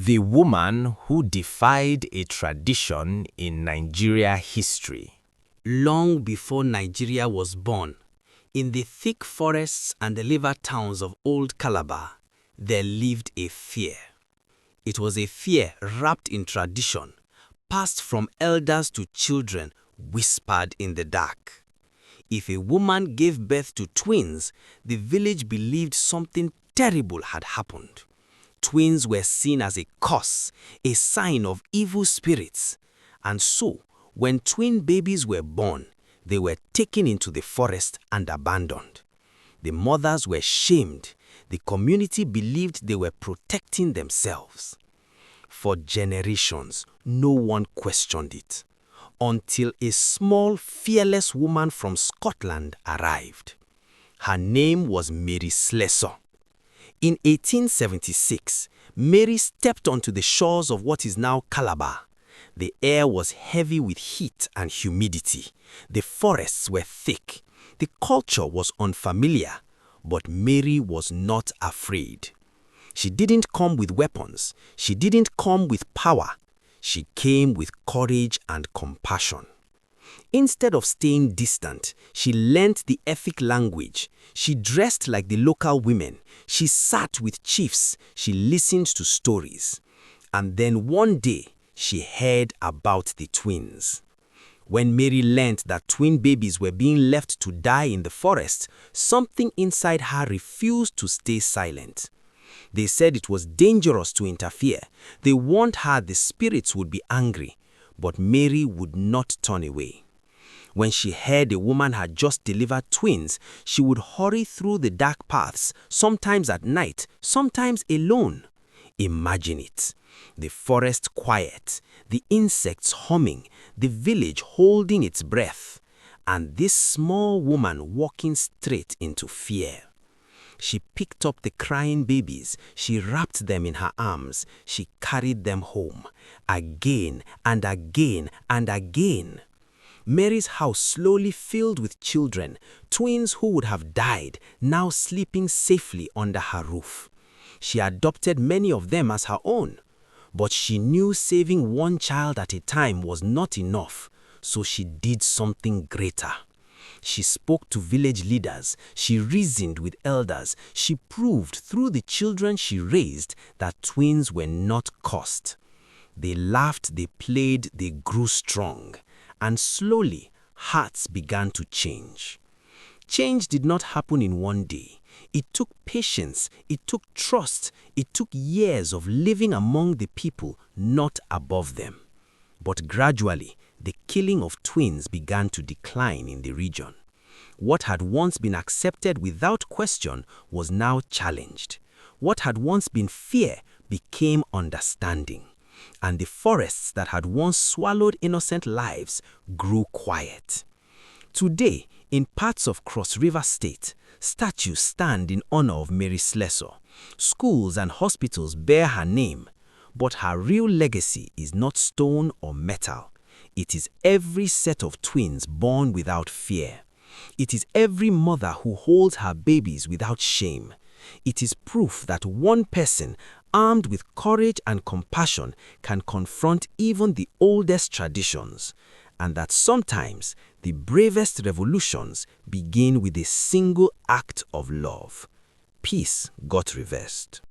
The woman who defied a tradition in Nigeria history. Long before Nigeria was born, in the thick forests and the river towns of Old Calabar, there lived a fear. It was a fear wrapped in tradition, passed from elders to children, whispered in the dark. If a woman gave birth to twins, the village believed something terrible had happened. Twins were seen as a curse, a sign of evil spirits. And so, when twin babies were born, they were taken into the forest and abandoned. The mothers were shamed. The community believed they were protecting themselves. For generations, no one questioned it, until a small, fearless woman from Scotland arrived. Her name was Mary Slessor. In 1876, Mary stepped onto the shores of what is now Calabar. The air was heavy with heat and humidity. The forests were thick. The culture was unfamiliar, but Mary was not afraid. She didn't come with weapons. She didn't come with power. She came with courage and compassion. Instead of staying distant, she learnt the Efik language. She dressed like the local women. She sat with chiefs. She listened to stories. And then one day, she heard about the twins. When Mary learnt that twin babies were being left to die in the forest, something inside her refused to stay silent. They said it was dangerous to interfere. They warned her the spirits would be angry, but Mary would not turn away. When she heard a woman had just delivered twins, she would hurry through the dark paths, sometimes at night, sometimes alone. Imagine it. The forest quiet, the insects humming, the village holding its breath, and this small woman walking straight into fear. She picked up the crying babies. She wrapped them in her arms. She carried them home, again and again and again. Mary's house slowly filled with children, twins who would have died, now sleeping safely under her roof. She adopted many of them as her own, but she knew saving one child at a time was not enough, so she did something greater. She spoke to village leaders. She reasoned with elders. She proved through the children she raised that twins were not cursed. They laughed, they played, they grew strong. And slowly, hearts began to change. Change did not happen in one day. It took patience, it took trust, it took years of living among the people, not above them. But gradually, the killing of twins began to decline in the region. What had once been accepted without question was now challenged. What had once been fear became understanding. And the forests that had once swallowed innocent lives grew quiet. Today, in parts of Cross River State, statues stand in honor of Mary Slessor. Schools and hospitals bear her name, but her real legacy is not stone or metal. It is every set of twins born without fear. It is every mother who holds her babies without shame. It is proof that one person, armed with courage and compassion, can confront even the oldest traditions, and that sometimes the bravest revolutions begin with a single act of love. Peace got reversed.